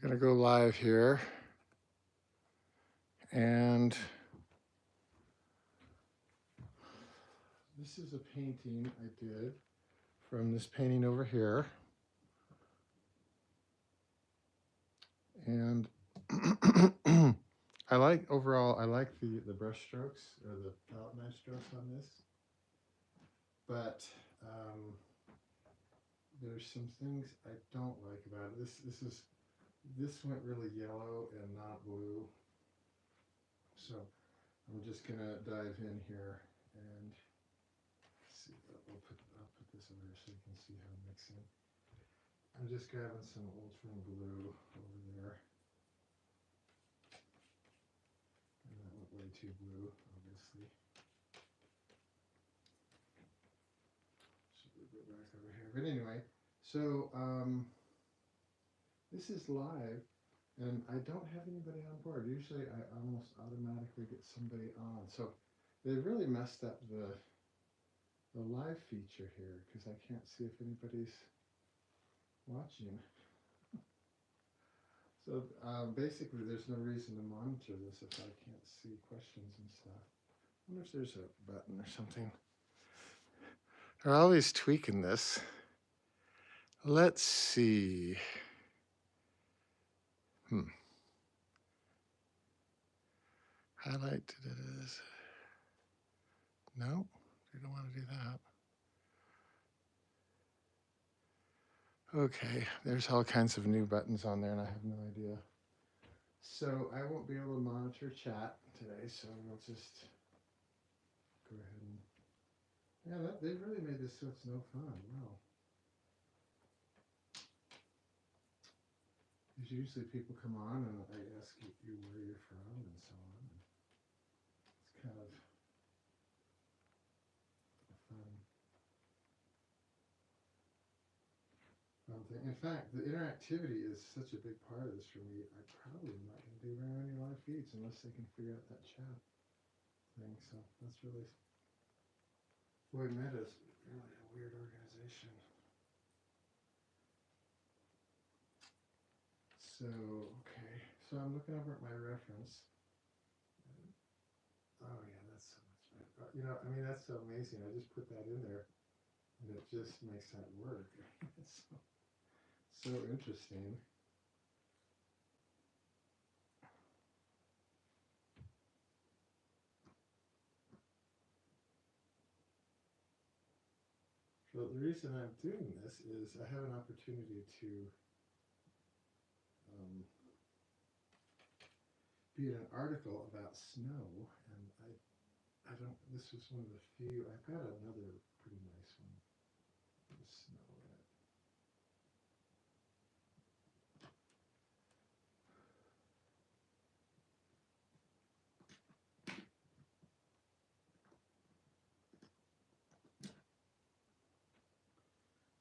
going to go live here. And this is a painting I did from this painting over here. And overall, I like the brush strokes or the palette knife strokes on this. But there's some things I don't like about it. This went really yellow and not blue. So I'm just gonna dive in here and see. I'll put this over here so you can see how I'm mixing. I'm just grabbing some ultramarine blue over there. And that went way too blue, obviously. So we'll go back over here. But anyway, so this is live. And I don't have anybody on board. Usually I almost automatically get somebody on. So they really messed up the live feature here because I can't see if anybody's watching. So basically there's no reason to monitor this if I can't see questions and stuff. I wonder if there's a button or something. They're always tweaking this. Let's see. Highlight is. No, you don't want to do that. Okay, there's all kinds of new buttons on there and I have no idea. So I won't be able to monitor chat today, so we'll just go ahead and, yeah, they've really made this so it's no fun. Wow. Because usually people come on and I ask you where you're from and so on. And it's kind of a fun thing. In fact, the interactivity is such a big part of this for me. I probably am not going to do very many live feeds unless they can figure out that chat thing. So that's really, boy, Meta's really a weird organization. So, okay, so I'm looking over at my reference. Oh yeah, that's so much better. You know, I mean, that's so amazing. I just put that in there and it just makes that work. It's so interesting. So the reason I'm doing this is I have an opportunity to be in an article about snow, and I don't, this was one of the few, I've got another pretty nice one with snow in it.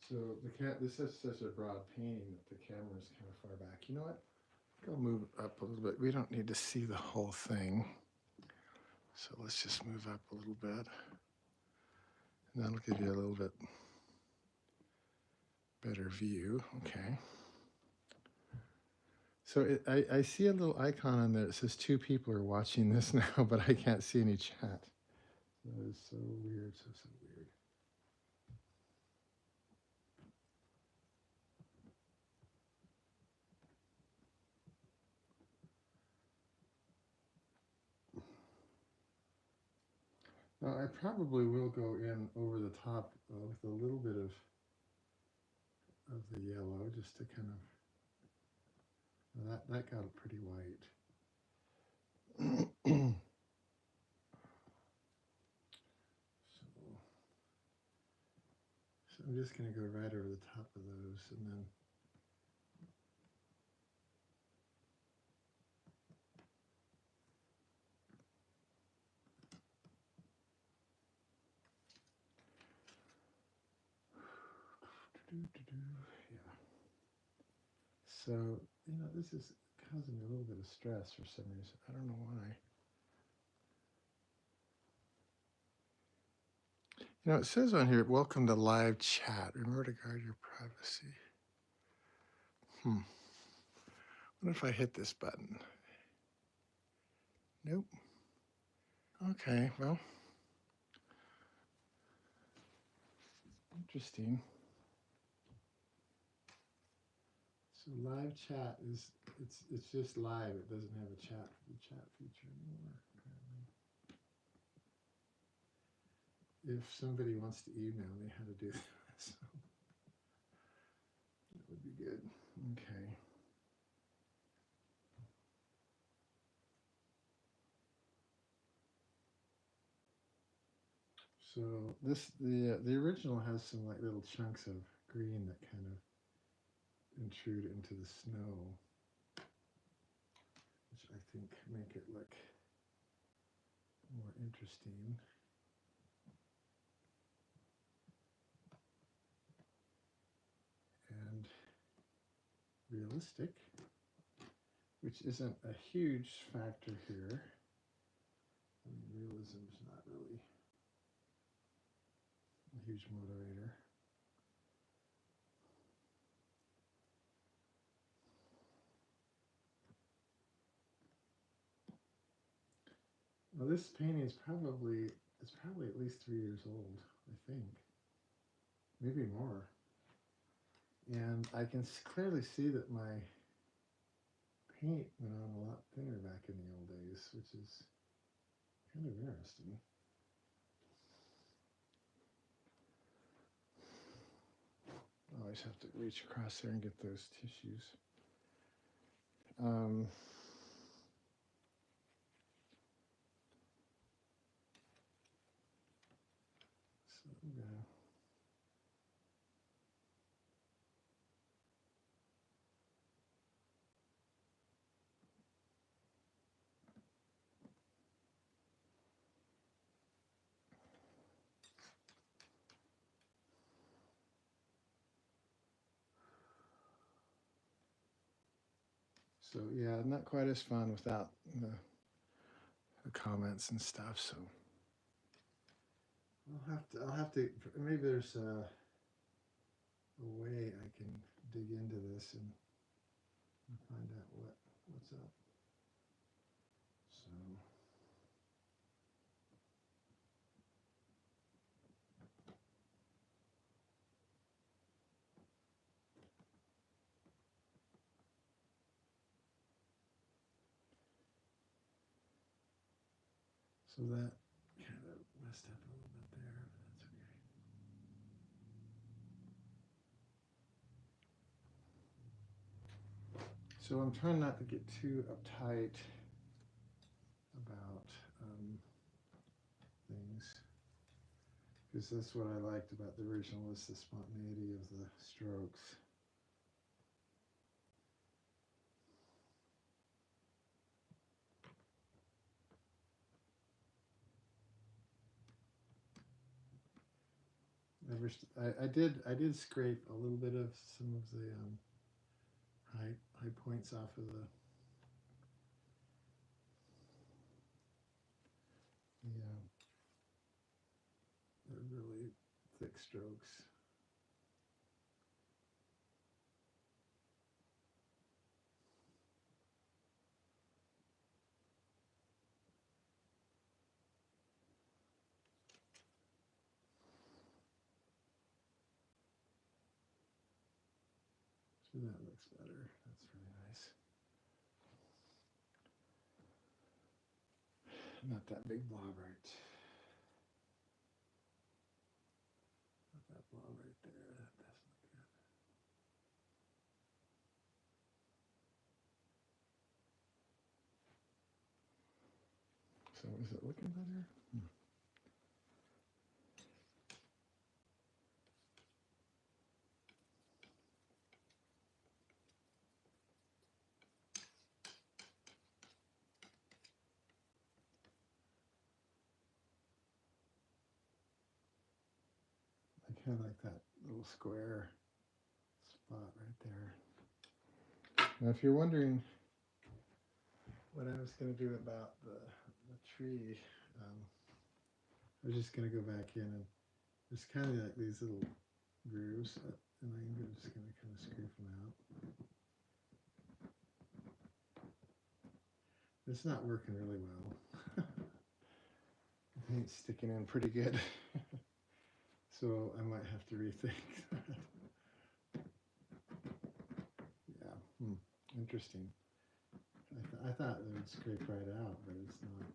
So this is such a broad painting that the camera is kind of far back. You know what? Go move up a little bit. We don't need to see the whole thing. So let's just move up a little bit. And that'll give you a little bit better view. Okay. So I see a little icon on there that says 2 people are watching this now, but I can't see any chat. That is so weird, so weird. Now, I probably will go in over the top with a little bit of the yellow, just to kind of, that got pretty white. So I'm just going to go right over the top of those and then yeah. So, you know, this is causing me a little bit of stress for some reason. I don't know why. You know, it says on here, welcome to live chat. Remember to guard your privacy. What if I hit this button? Nope. Okay, well, interesting. So live chat is, it's just live. It doesn't have the chat feature anymore, apparently. If somebody wants to email me how to do this, that would be good. Okay. So the original has some like little chunks of green that kind of intrude into the snow, which I think make it look more interesting. And realistic, which isn't a huge factor here. I mean, realism is not really a huge motivator. Well, this painting is probably at least 3 years old, I think, maybe more. And I can clearly see that my paint went on a lot thinner back in the old days, which is kind of interesting. I always have to reach across there and get those tissues. So I'm gonna So yeah, not quite as fun without the comments and stuff. So I'll have to maybe there's a way I can dig into this and find out what's up. So that kind of messed up a little bit there, but that's okay. So I'm trying not to get too uptight about things, because that's what I liked about the original, was the spontaneity of the strokes. I did scrape a little bit of some of the high points off of the really thick strokes. So that looks better. That's really nice. Not that big blob right. Not that blob right there. That doesn't look good. So is it looking better? I kind of like that little square spot right there. Now, if you're wondering what I was going to do about the tree, I was just going to go back in, and there's kind of like these little grooves, and I'm just going to kind of scrape them out. It's not working really well. The paint's sticking in pretty good. So I might have to rethink that. Yeah, interesting. I thought it would scrape right out, but it's not.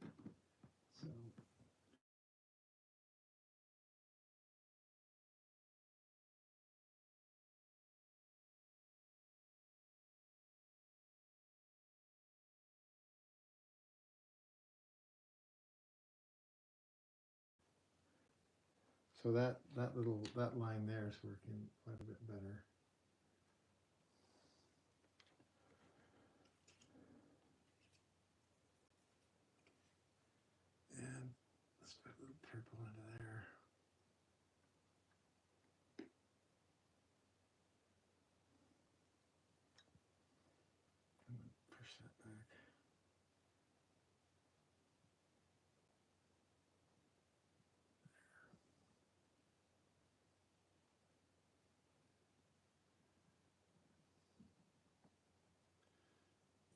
So that line there is working quite a bit better. And let's put a little purple into there. I'm going to push that back.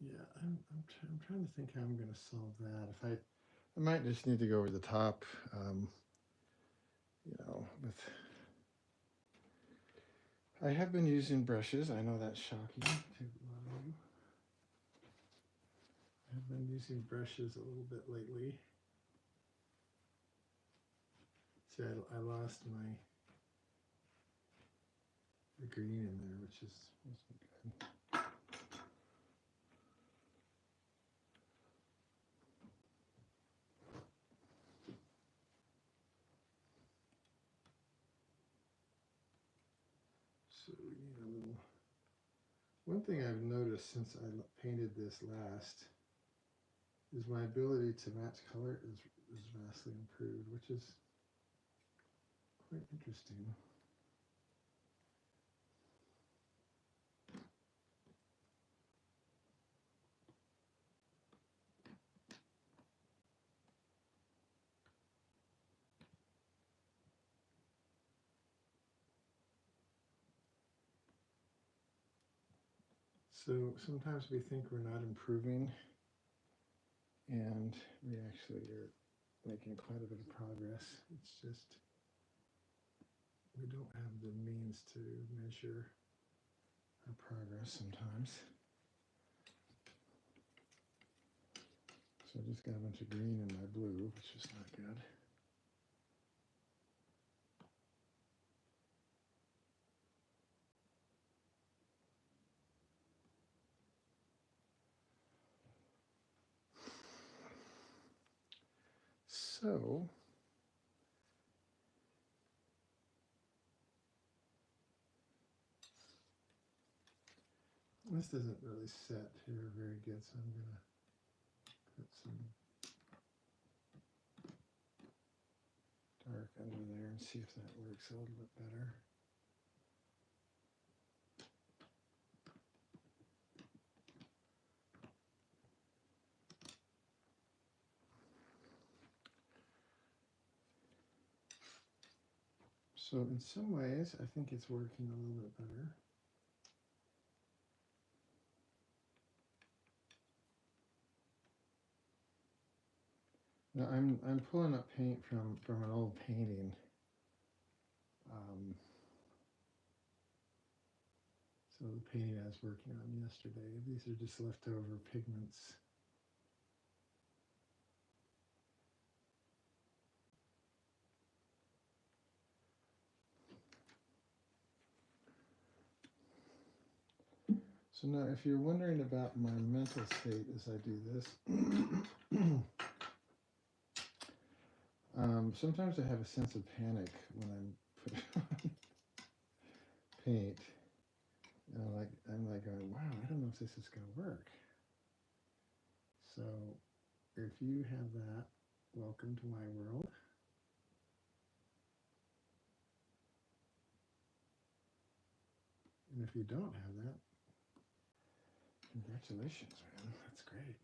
Yeah, I'm trying to think how I'm going to solve that. If I might just need to go over the top, with. I have been using brushes. I know that's shocking to a lot of you. I've been using brushes a little bit lately. See, I lost the green in there, which wasn't good. So we need a little. One thing I've noticed since I painted this last is my ability to match color is vastly improved, which is quite interesting. So sometimes we think we're not improving, and we actually are making quite a bit of progress. It's just we don't have the means to measure our progress sometimes. So I just got a bunch of green in my blue, which is not good. So this doesn't really set here very good, so I'm going to put some dark under there and see if that works a little bit better. So in some ways, I think it's working a little bit better. Now I'm pulling up paint from an old painting. So the painting I was working on yesterday. These are just leftover pigments. So now if you're wondering about my mental state as I do this, sometimes I have a sense of panic when I'm putting on paint. I'm like going, wow, I don't know if this is going to work. So if you have that, welcome to my world. And if you don't have that, congratulations, man. That's great.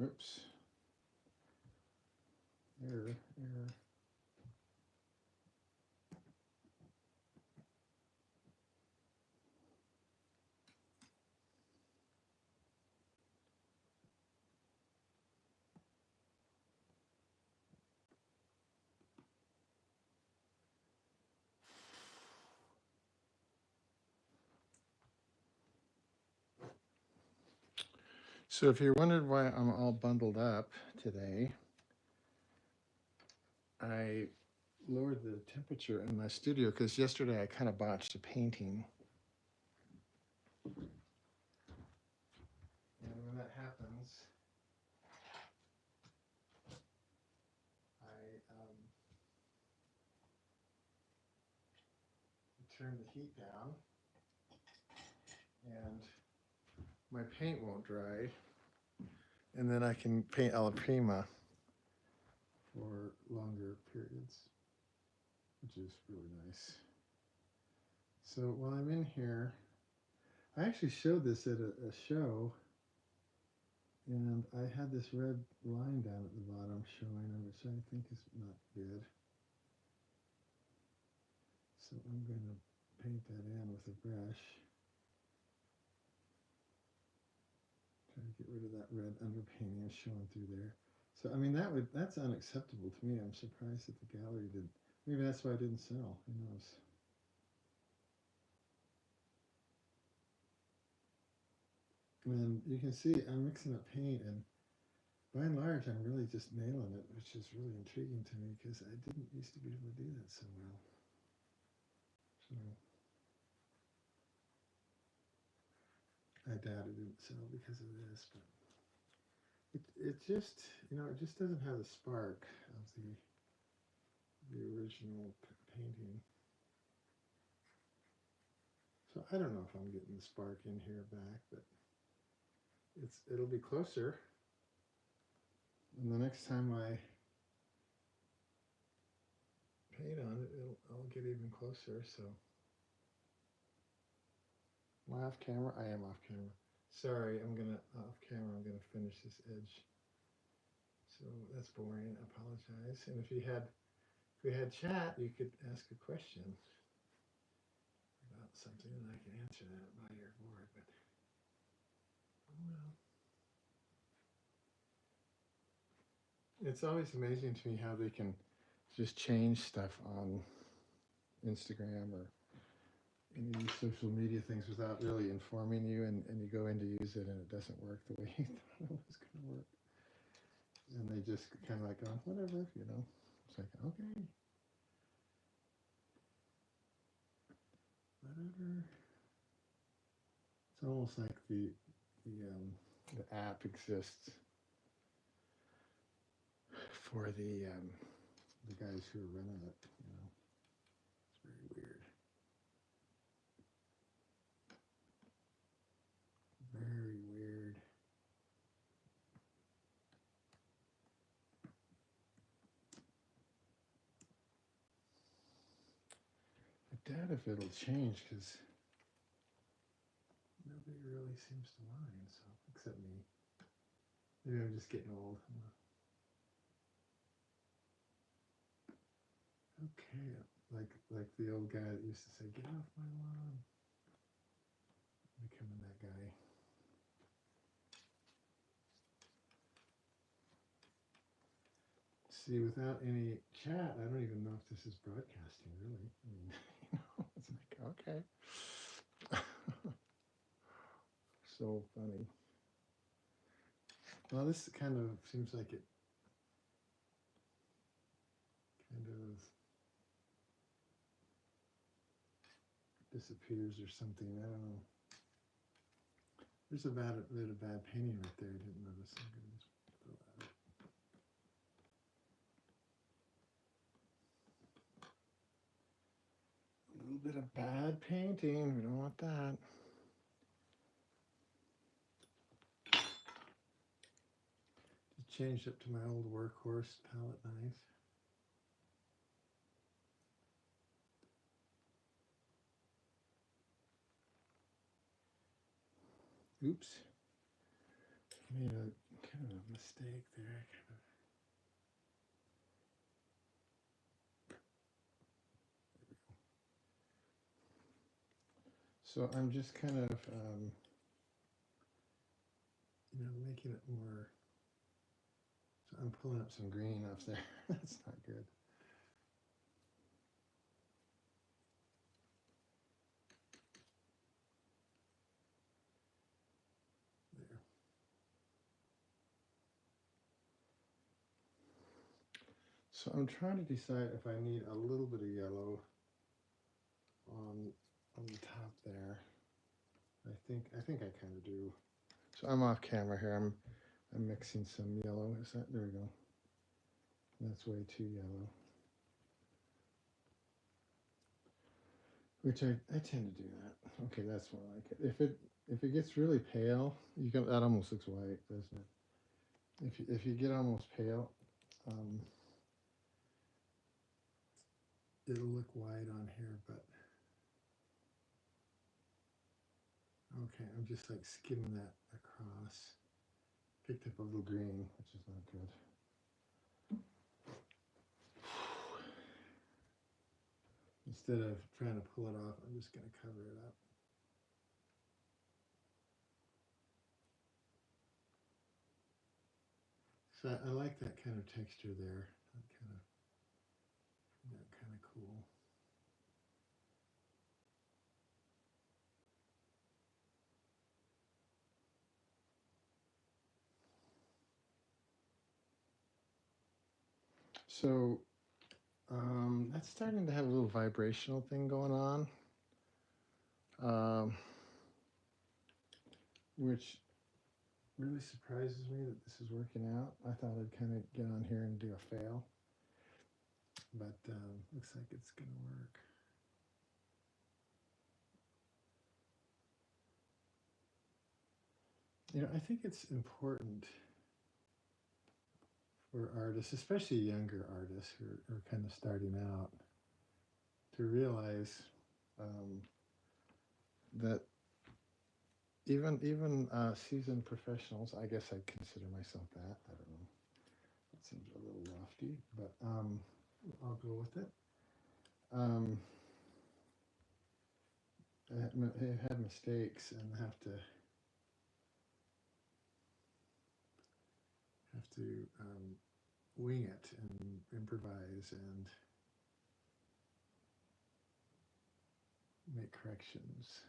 Oops. Error. So if you're wondering why I'm all bundled up today, I lowered the temperature in my studio because yesterday I kind of botched a painting. And when that happens, I turn the heat down and my paint won't dry. And then I can paint alla prima for longer periods, which is really nice. So while I'm in here, I actually showed this at a show, and I had this red line down at the bottom showing, which I think is not good. So I'm going to paint that in with a brush. Try to get rid of that red underpainting showing through there. So I mean that's unacceptable to me. I'm surprised that the gallery did. Maybe that's why it didn't sell. Who knows? And you can see I'm mixing up paint, and by and large I'm really just nailing it, which is really intriguing to me because I didn't used to be able to do that so well. So I doubt it didn't sell because of this, but it just, it just doesn't have the spark of the original painting. So I don't know if I'm getting the spark in here back, but it'll be closer. And the next time I paint on it, I'll get even closer. So am I off camera? I am off camera. Sorry, I'm gonna finish this edge. So that's boring. I apologize. And if we had chat, you could ask a question about something, and I can answer that while you're bored. But oh well. It's always amazing to me how they can just change stuff on Instagram or any of these social media things without really informing you, and you go in to use it and it doesn't work the way you thought it was going to work. And they just kind of like, oh, whatever, It's like, okay, whatever. It's almost like the app exists for the guys who are running it. It's very weird. Very weird. I doubt if it'll change because nobody really seems to mind. So except me. Maybe I'm just getting old. Okay, like the old guy that used to say, "Get off my lawn." Becoming that guy. See, without any chat, I don't even know if this is broadcasting, really. I mean, it's like, okay. So funny. Well, this kind of seems like it kind of disappears or something. I don't know. There's a bit of bad painting right there. I didn't notice. I'm going to just throw that out. A little bit of bad painting. We don't want that. Just changed up to my old workhorse palette knife. Oops. I made a kind of a mistake there. So I'm just kind of, making it more. So I'm pulling up some green off there. That's not good. There. So I'm trying to decide if I need a little bit of yellow on the top there. I think I kind of do. So I'm off camera here. I'm mixing some yellow. Is that, there we go. That's way too yellow. Which I tend to do that. Okay, that's more like it. If it gets really pale, that almost looks white, doesn't it? If you get almost pale, it'll look white on here, but okay, I'm just like skimming that across. Picked up a little green, which is not good. Instead of trying to pull it off, I'm just going to cover it up. So I like that kind of texture there. That kind of cool. So that's starting to have a little vibrational thing going on, which really surprises me that this is working out. I thought I'd kind of get on here and do a fail, but looks like it's going to work. I think it's important for artists, especially younger artists who are kind of starting out, to realize that even seasoned professionals, I guess I'd consider myself that. I don't know. That seems a little lofty, but I'll go with it. I had mistakes and have to wing it and improvise and make corrections.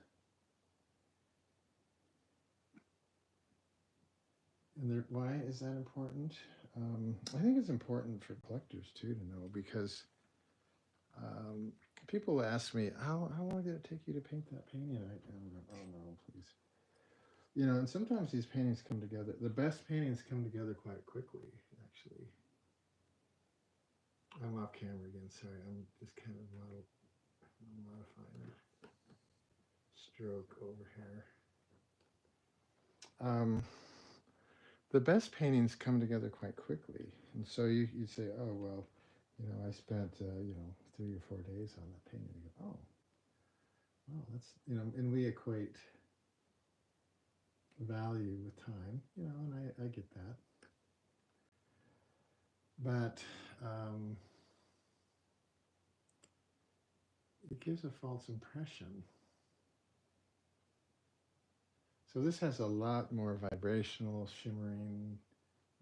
And why is that important? I think it's important for collectors too to know, because people ask me, how long did it take you to paint that painting? And I'm going, oh no, please. And sometimes these paintings come together. The best paintings come together quite quickly, actually. I'm off camera again, sorry. I'm just kind of modifying the stroke over here. The best paintings come together quite quickly. And so you'd say, oh, well, I spent, 3 or 4 days on that painting. You go, oh, well, that's, and we equate value with time, and I get that. But it gives a false impression. So this has a lot more vibrational, shimmering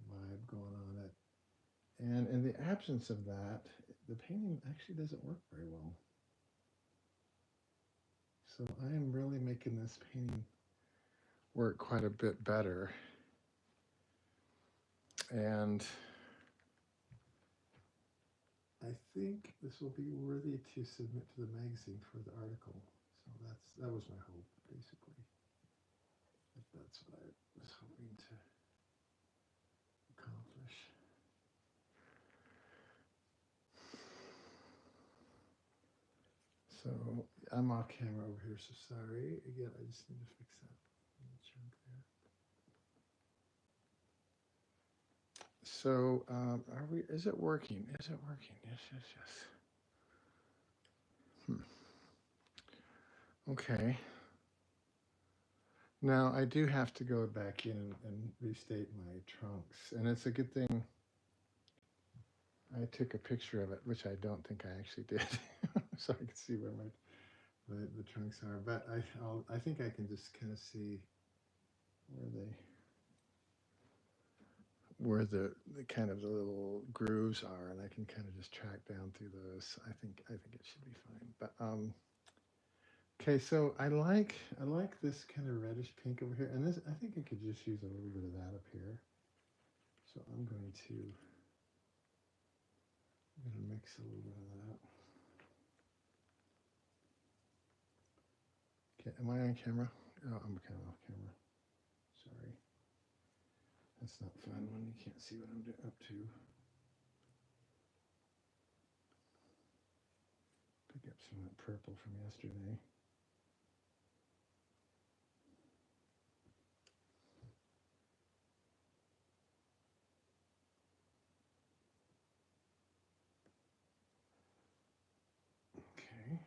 vibe going on it. And in the absence of that, the painting actually doesn't work very well. So I am really making this painting work quite a bit better. And I think this will be worthy to submit to the magazine for the article. So that was my hope, basically. That's what I was hoping to accomplish. So I'm off camera over here, so sorry. Again, I just need to fix that chunk there. So is it working? Is it working? Yes. Okay. Now I do have to go back in and restate my trunks, and it's a good thing I took a picture of it, which I don't think I actually did, so I could see where the trunks are, but I think I can just kind of see where the kind of the little grooves are, and I can kind of just track down through those. I think it should be fine. But okay, so I like this kind of reddish pink over here, and this I think I could just use a little bit of that up here. So I'm going to mix a little bit of that. Okay, am I on camera? Oh, I'm kind of off camera. Sorry. That's not fun when you can't see what I'm up to. Pick up some of that purple from yesterday. Okay.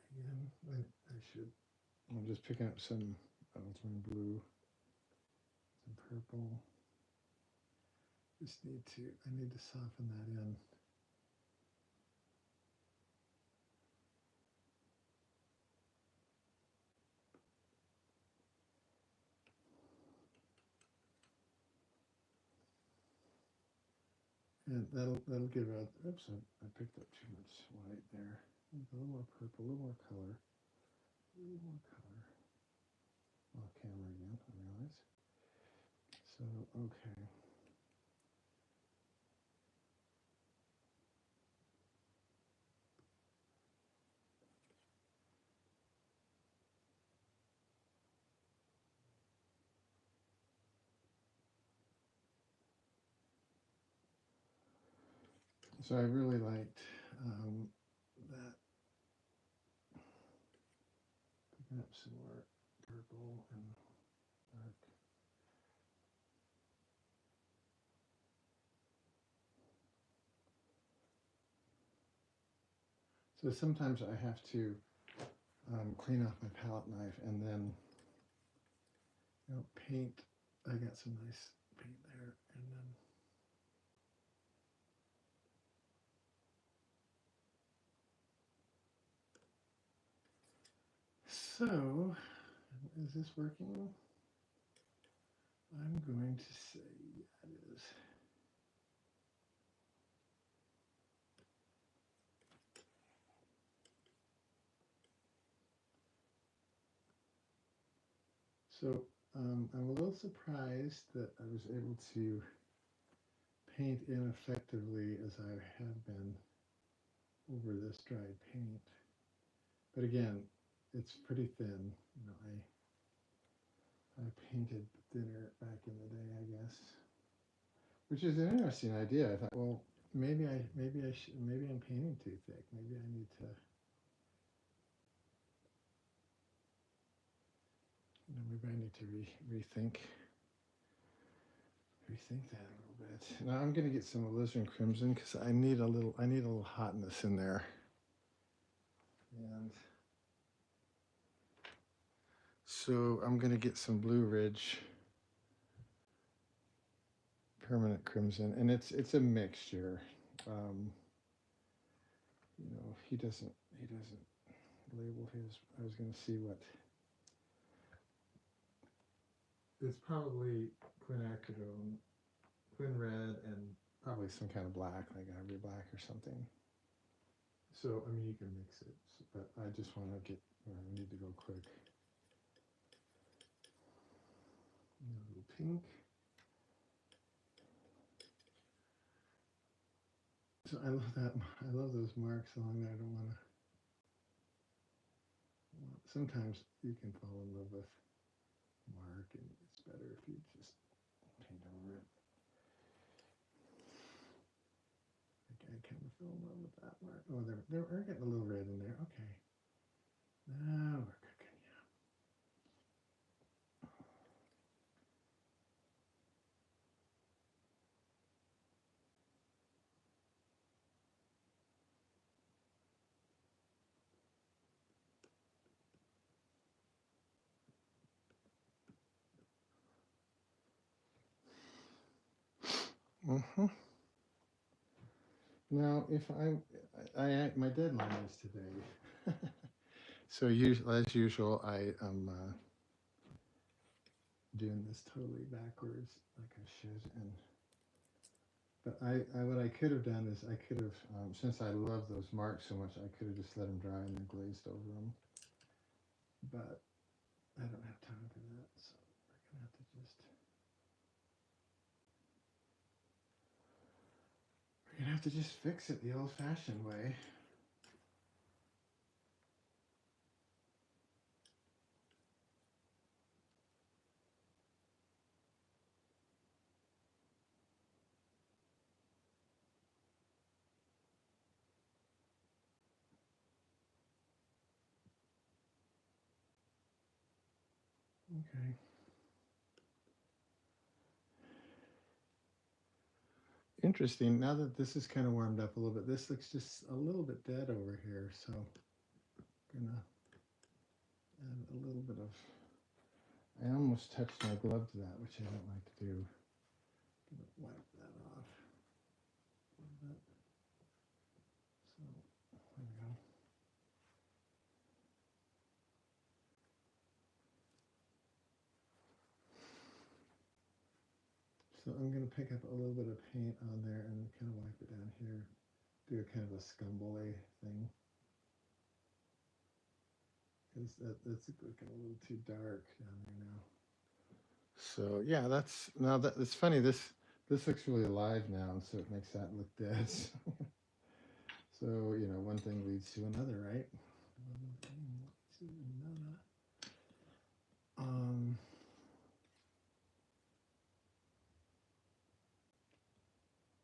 Sorry again. I should. I'm just picking up some blue, some purple. I need to soften that in. And that'll give out, oops, I picked up too much white there. A little more purple, a little more color. A little more color. Off camera again, I realize. So, okay. So I really liked that. Picking up some more purple and dark. So sometimes I have to clean off my palette knife and then paint. I got some nice paint there, and then so is this working? I'm going to say yeah, it is. So I'm a little surprised that I was able to paint in effectively as I have been over this dried paint. But again, it's pretty thin. I painted thinner back in the day, I guess. Which is an interesting idea. I thought, well, maybe I'm painting too thick. Maybe I need to, rethink that a little bit. Now I'm going to get some alizarin crimson because I need a little hotness in there. And so I'm going to get some Blue Ridge permanent crimson, and it's a mixture. He doesn't label his. I was going to see what. It's probably quinacridone, quin red, and probably some kind of black, like ivory black or something. So I mean, you can mix it, but I just want to get. I need to go quick. A little pink. So I love that. I love those marks along there. I don't want to. Sometimes you can fall in love with mark, and it's better if you just paint over it. I kind of fell in love with that mark. Oh, we're getting a little red in there. Okay. Now we're cooking, yeah. Now, if my deadline is today. So as usual, I am doing this totally backwards, like I should. And but what I could have done is I could have, since I love those marks so much, I could have just let them dry and then glazed over them. But I don't have time for that, so we're gonna have to just fix it the old-fashioned way. Okay. Interesting. Now that this is kind of warmed up a little bit, this looks just a little bit dead over here. So I'm gonna add a little bit of. I almost touched my glove to that, which I don't like to do. I'm gonna wipe that off a little bit. So there we go. So I'm gonna pick up a little bit of paint on there and kind of wipe it down here. Do a kind of a scumbly thing. Because that's looking a little too dark down there now. So yeah, it's funny. This looks really alive now, and so it makes that look dead. So one thing leads to another, right? One thing leads to another.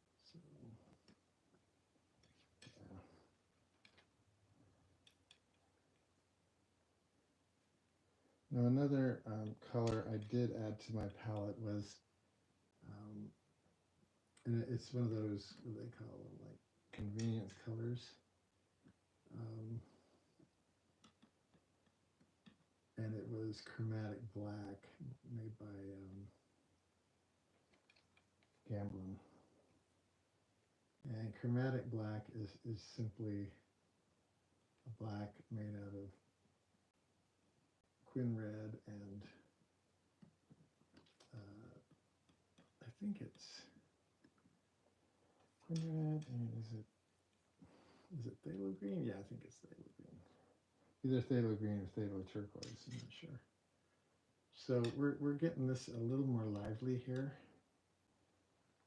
So yeah. Now another color I did add to my palette was, and it's one of those, what do they call them, like convenience colors. And it was chromatic black, made by Gamblin. And chromatic black is simply a black made out of quin red and I think it's quin red and is it phthalo green? Yeah, I think it's phthalo green. Either phthalo green or phthalo turquoise, I'm not sure. So we're getting this a little more lively here,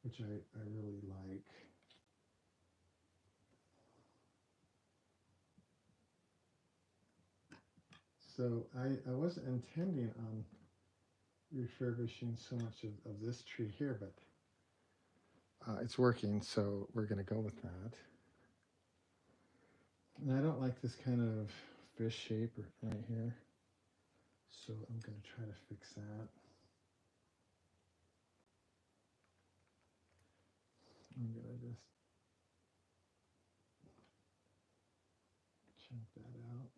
which I really like. So I wasn't intending on refurbishing so much of this tree here, but it's working, so we're going to go with that. And I don't like this kind of fish shape right here, so I'm going to try to fix that. I'm going to just check that out.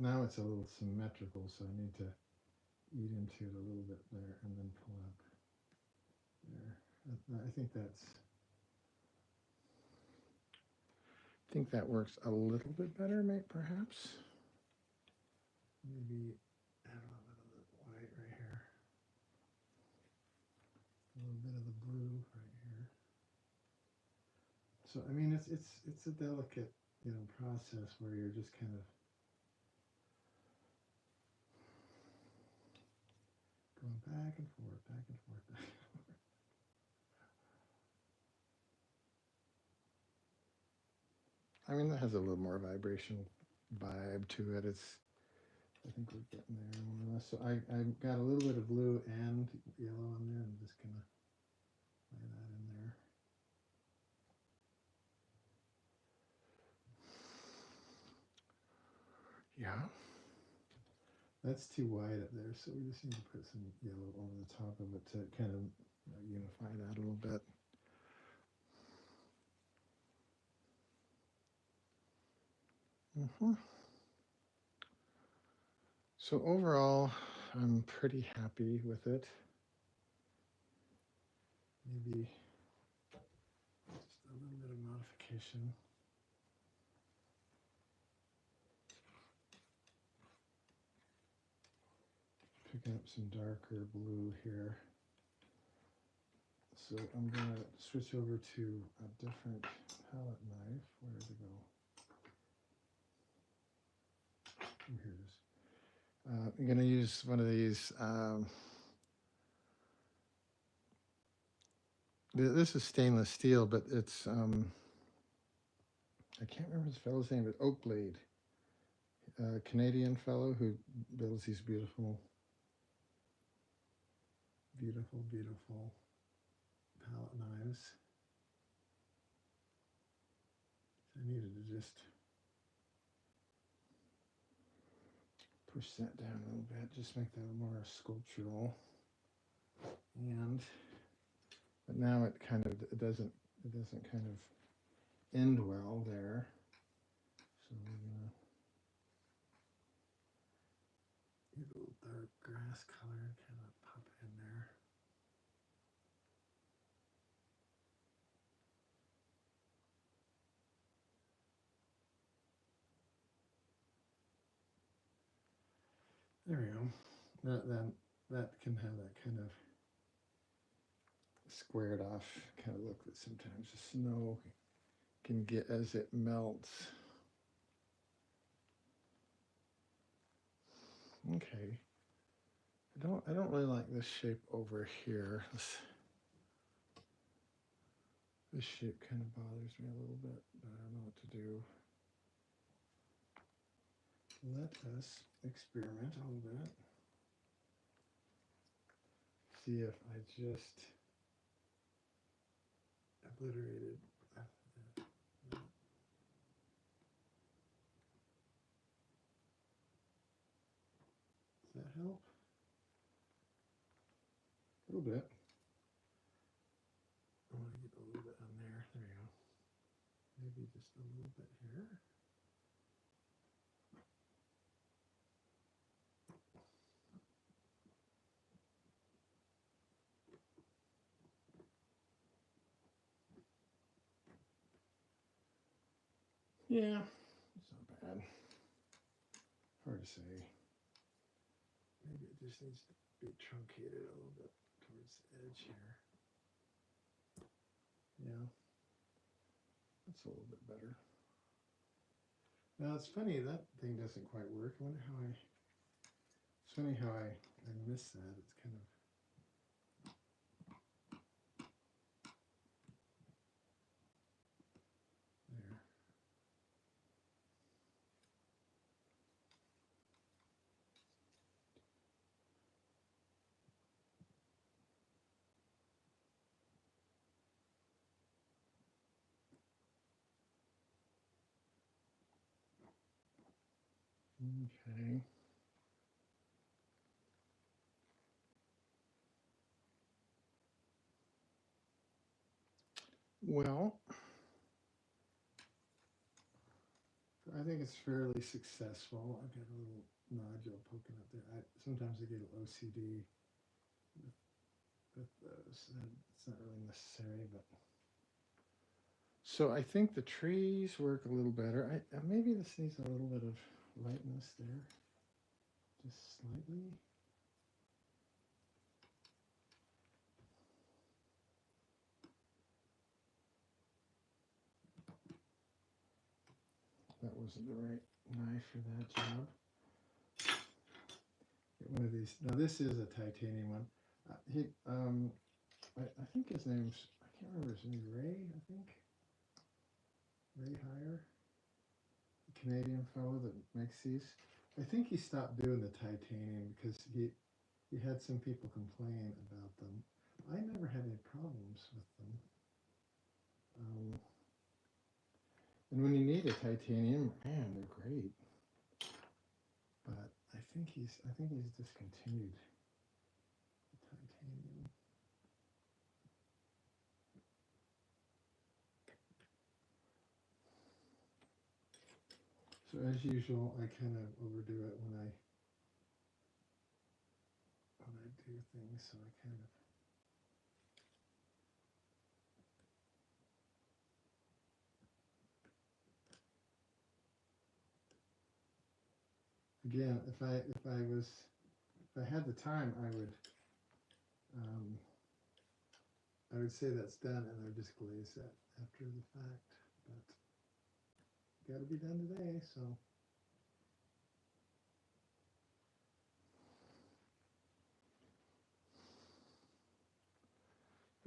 Now it's a little symmetrical, so I need to eat into it a little bit there and then pull up there. I think that works a little bit better, perhaps. Maybe add a little bit of the white right here. A little bit of the blue right here. So I mean, it's a delicate process where you're just kind of going back and forth, back and forth, back and forth. I mean, that has a little more vibration vibe to it. I think we're getting there more or less. So I've got a little bit of blue and yellow on there. I'm just gonna lay that in there. Yeah. That's too wide up there, so we just need to put some yellow over the top of it to kind of unify that a little bit. So overall, I'm pretty happy with it. maybe just a little bit of modification. Picking up some darker blue here. So I'm going to switch over to a different palette knife. Where did it go? Oh, here it is. I'm going to use one of these. This is stainless steel, but it's, I can't remember this fellow's name, but Oak Blade. A Canadian fellow who builds these beautiful, beautiful, beautiful palette knives. I needed to just push that down a little bit, just make that more sculptural. But now it kind of doesn't kind of end well there. So we're gonna get a little dark grass color, kind of pop it in there. There we go. That can have that kind of squared off kind of look that sometimes the snow can get as it melts. Okay. I don't really like this shape over here. This shape kind of bothers me a little bit, but I don't know what to do. Let us experiment a little bit. See if I just obliterated. Does that help? A little bit. I want to get a little bit on there. There you go. Maybe just a little bit here. Yeah, it's not bad. Hard to say. Maybe it just needs to be truncated a little bit towards the edge here. Yeah, that's a little bit better. Now it's funny, that thing doesn't quite work. I wonder how it's funny how I miss that. It's kind of, there. Okay. Well, I think it's fairly successful. I've got a little nodule poking up there. Sometimes I get OCD with those. It's not really necessary, but so I think the trees work a little better. Maybe this needs a little bit of lightness there, just slightly. That wasn't the right knife for that job. Get one of these. Now this is a titanium one. I think his name's, I can't remember his name, Ray, I think. Ray Hire, the Canadian fellow that makes these. I think he stopped doing the titanium because he had some people complain about them. I never had any problems with them. And when you need a titanium, man, they're great. But I think he's discontinued the titanium. So as usual, I kind of overdo it when I do things. So I kind of again, if I had the time, um, I would say that's done, and I would just glaze that after the fact. But got to be done today, so.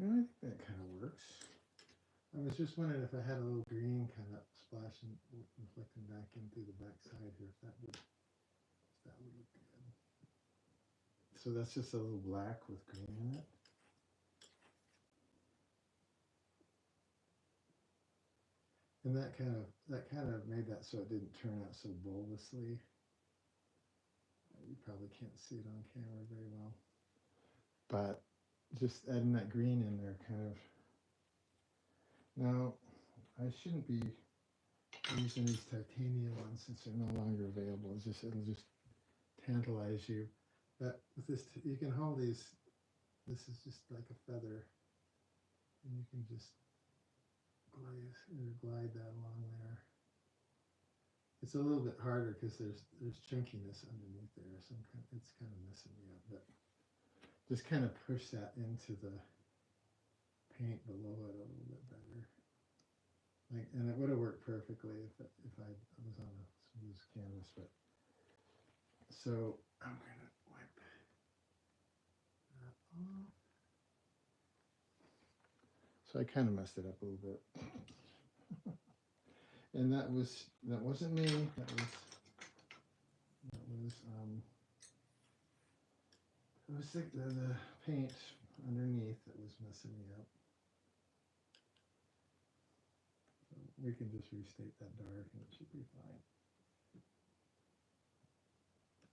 I think that kind of works. I was just wondering if I had a little green kind of splashing, reflecting back in through the back side here, if that would look good. So that's just a little black with green in it. And that kind of made that so it didn't turn out so bulbously. You probably can't see it on camera very well. But just adding that green in there kind of. Now, I shouldn't be using these titanium ones since they're no longer available. It'll just tantalize you. But with this, you can hold these. This is just like a feather, and you can just glide that along there. It's a little bit harder because there's chunkiness underneath there. It's kind of messing me up, but just kind of push that into the paint below it a little bit better. And it would have worked perfectly if I was on a smooth canvas, but so I'm gonna wipe that off. So I kind of messed it up a little bit. And that wasn't me. That was the paint underneath that was messing me up. So we can just restate that dark and it should be fine.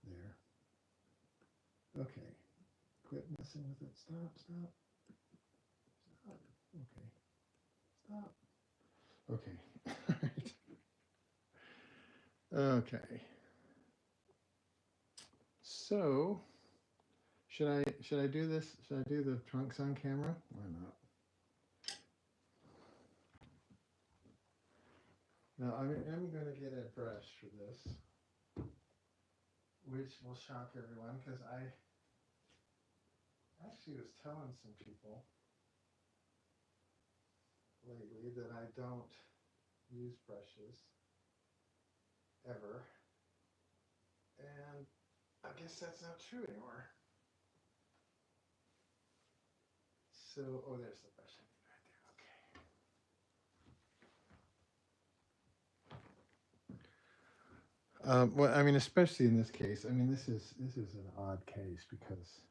There. Okay. Quit messing with it. Stop. Okay. Stop. Okay. Okay. So, should I do this? Should I do the trunks on camera or not? Now I'm going to get a brush for this, which will shock everyone because I actually was telling some people lately that I don't use brushes ever, and I guess that's not true anymore. So, oh, there's the brush right there. Okay. Well, I mean, especially in this case. I mean, this is an odd case because.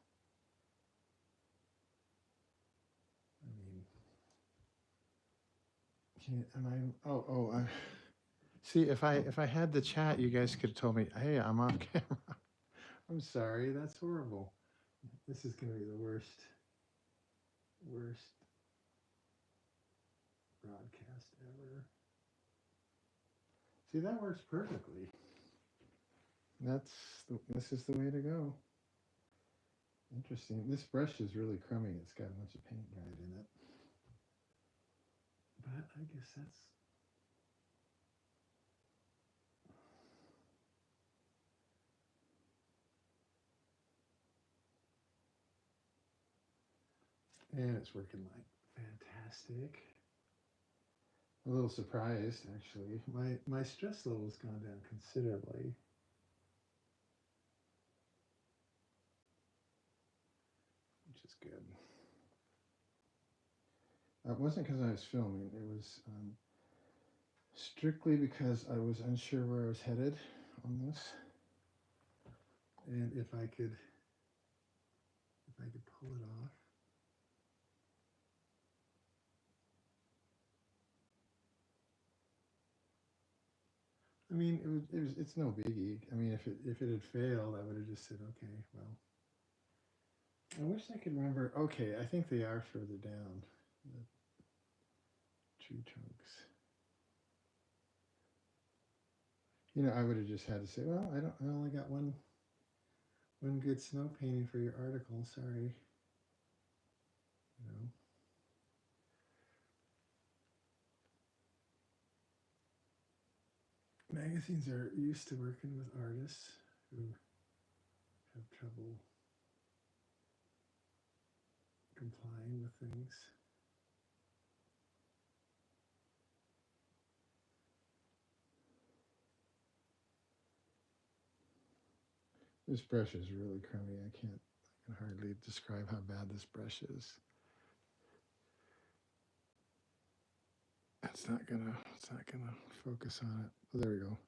See, if I had the chat, you guys could have told me, hey, I'm off camera. I'm sorry, that's horrible. This is going to be the worst broadcast ever. See, that works perfectly. This is the way to go. Interesting. This brush is really crummy. It's got a bunch of paint dried in it. But I guess that's. And it's working like fantastic. A little surprised, actually. My stress level's gone down considerably. Which is good. It wasn't because I was filming. It was strictly because I was unsure where I was headed on this. And if I could pull it off. I mean, it's no biggie. I mean, if it had failed, I would have just said, okay, well. I wish I could remember. Okay, I think they are further down. The tree trunks. You know, I would have just had to say, well, I only got one good snow painting for your article. Sorry. You know. Magazines are used to working with artists who have trouble complying with things. This brush is really crummy. I can hardly describe how bad this brush is. It's not gonna focus on it. Oh, there we go.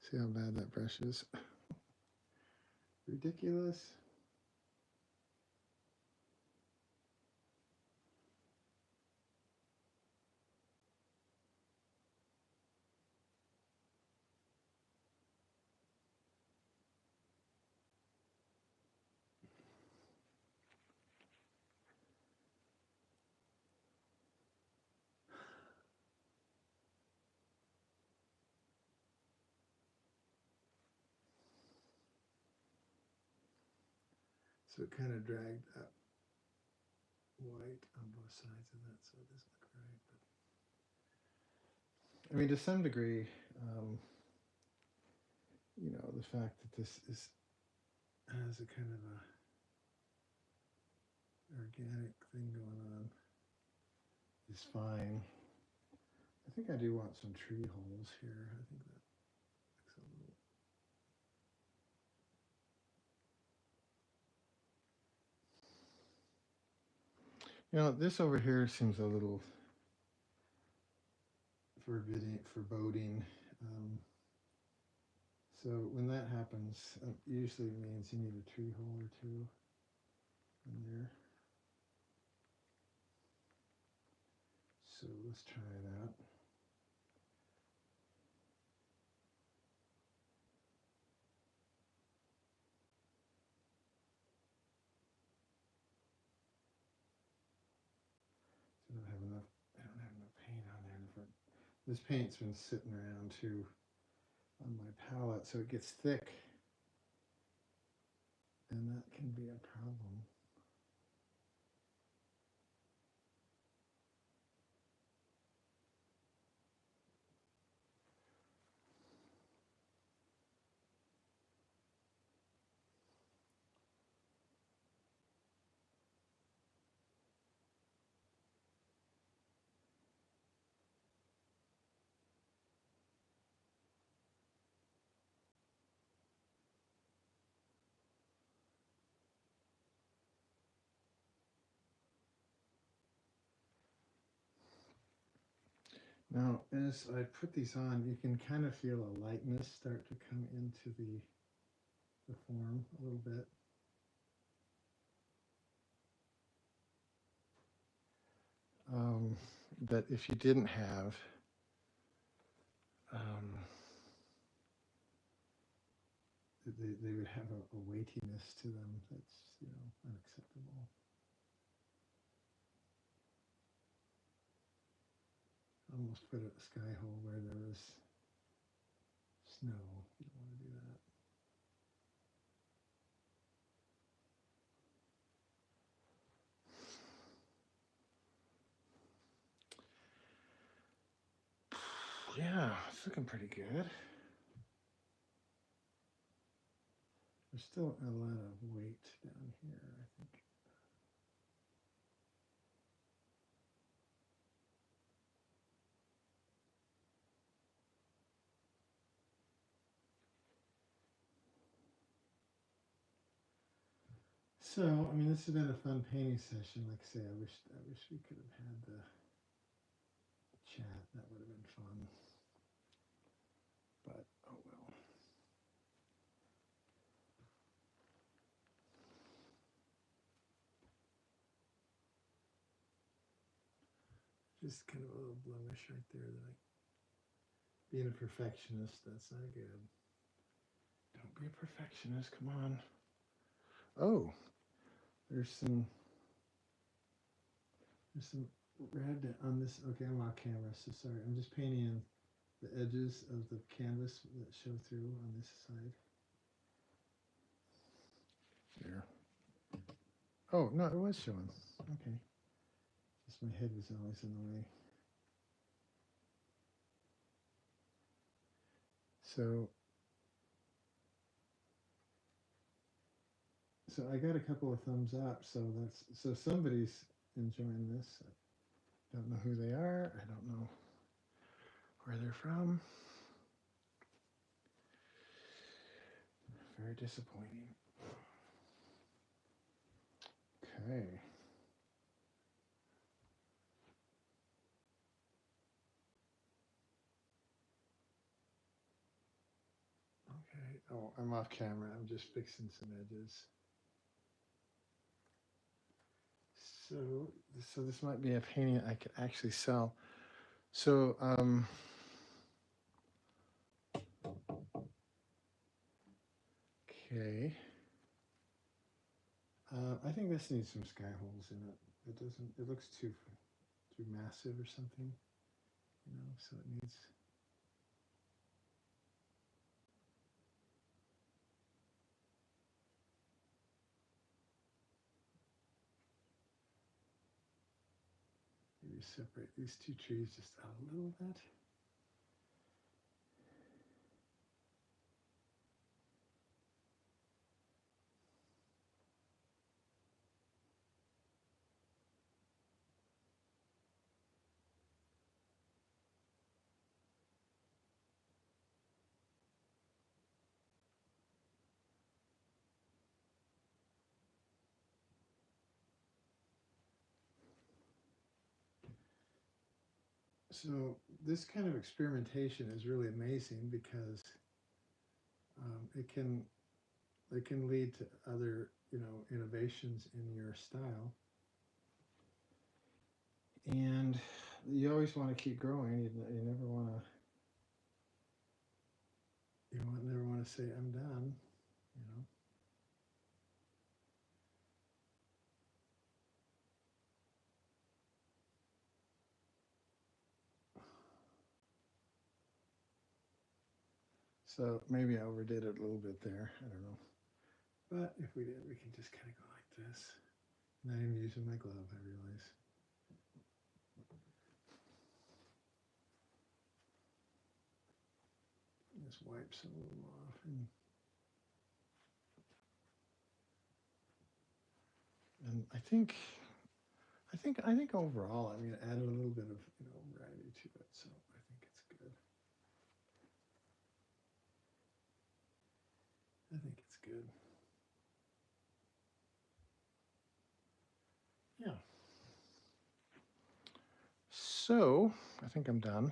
See how bad that brush is? Ridiculous. So it kind of dragged up white on both sides of that, so it doesn't look right. But I mean, to some degree, you know, the fact that this has a kind of a organic thing going on is fine. I think I do want some tree holes here. I think that looks a little. You know, this over here seems a little foreboding. So when that happens, usually it means you need a tree hole or two in there. So let's try that. I don't have enough paint on there. This paint's been sitting around too on my palette, so it gets thick, and that can be a problem. Now, as I put these on, you can kind of feel a lightness start to come into the form a little bit. That if you didn't have they would have a weightiness to them that's, you know, unacceptable. Almost put a sky hole where there was snow. You don't want to do that. Yeah, it's looking pretty good. There's still a lot of weight down here, I think. So, I mean, this has been a fun painting session. Like I say, I wish we could have had the chat. That would have been fun. But oh well. Just kind of a little blemish right there that being a perfectionist, that's not good. Don't be a perfectionist, come on. Oh, there's some red on this. Okay, I'm off camera, so sorry. I'm just painting in the edges of the canvas that show through on this side. There. Oh, no, it was showing. Okay. Just my head was always in the way. So So I got a couple of thumbs up. So somebody's enjoying this. I don't know who they are. I don't know where they're from. Very disappointing. Okay. Okay. Oh, I'm off camera. I'm just fixing some edges. So this might be a painting I could actually sell. So okay. I think this needs some sky holes in it. It doesn't. It looks too massive or something. You know. So it needs. Maybe separate these two trees just out a little bit. So this kind of experimentation is really amazing because it can lead to other innovations in your style, and you always want to keep growing. You never want to never want to say I'm done. You know. So maybe I overdid it a little bit there. I don't know. But if we did, we can just kind of go like this. And I'm using my glove, I realize. Just wipe some of them off. And I think overall, I'm going to add a little bit of variety to it. So I think it's good. I think it's good. Yeah. So I think I'm done.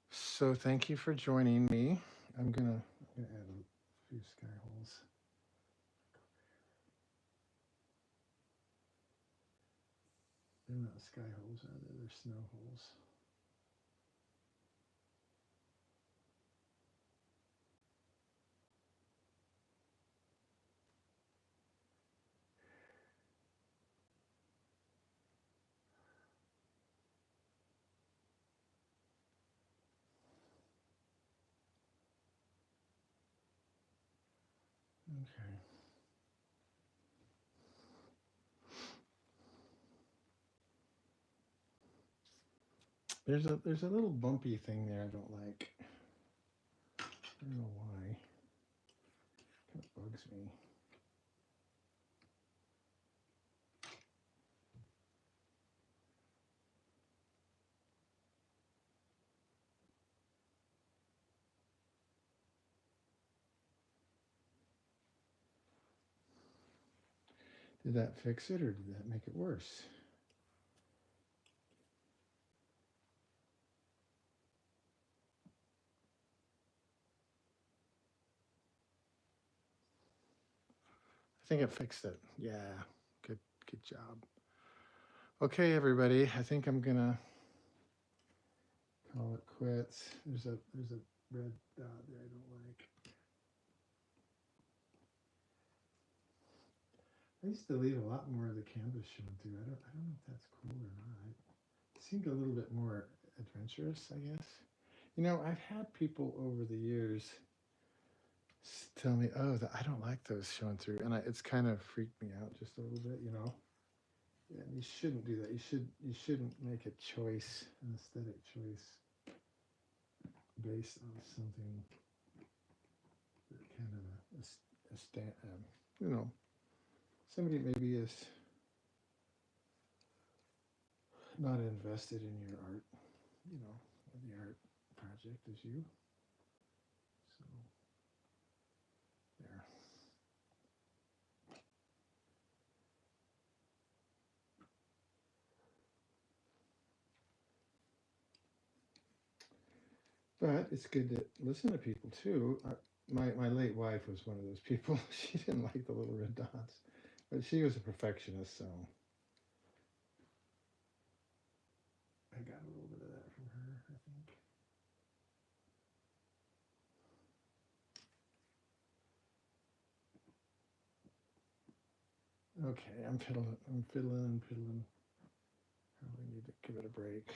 So thank you for joining me. I'm gonna add a few sky holes. They're not sky holes, are they? They're snow holes. Okay. There's a little bumpy thing there I don't like. I don't know why. It kind of bugs me. Did that fix it or did that make it worse? I think it fixed it. Yeah. Good job. Okay, everybody. I think I'm gonna call it quits. There's a red dot there I don't like. I used to leave a lot more of the canvas showing through. I don't know if that's cool or not. It seemed a little bit more adventurous, I guess. I've had people over the years tell me, "Oh, I don't like those showing through," and it's kind of freaked me out just a little bit. Yeah, you shouldn't do that. You shouldn't make a choice, an aesthetic choice, based on something that kind of a stand. you know, somebody maybe is not invested in your art, you know, the art project as you. So there. But it's good to listen to people too. My late wife was one of those people. She didn't like the little red dots, but she was a perfectionist, so I got a little bit of that from her, I think. Okay, I'm fiddling. Probably need to give it a break.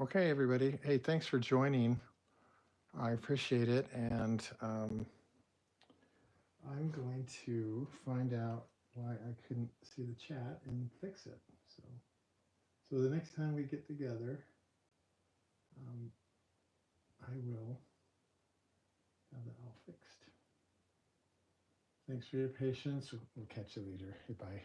Okay, everybody. Hey, thanks for joining. I appreciate it, and I'm going to find out why I couldn't see the chat and fix it. So the next time we get together, I will have that all fixed. Thanks for your patience. We'll catch you later. Goodbye.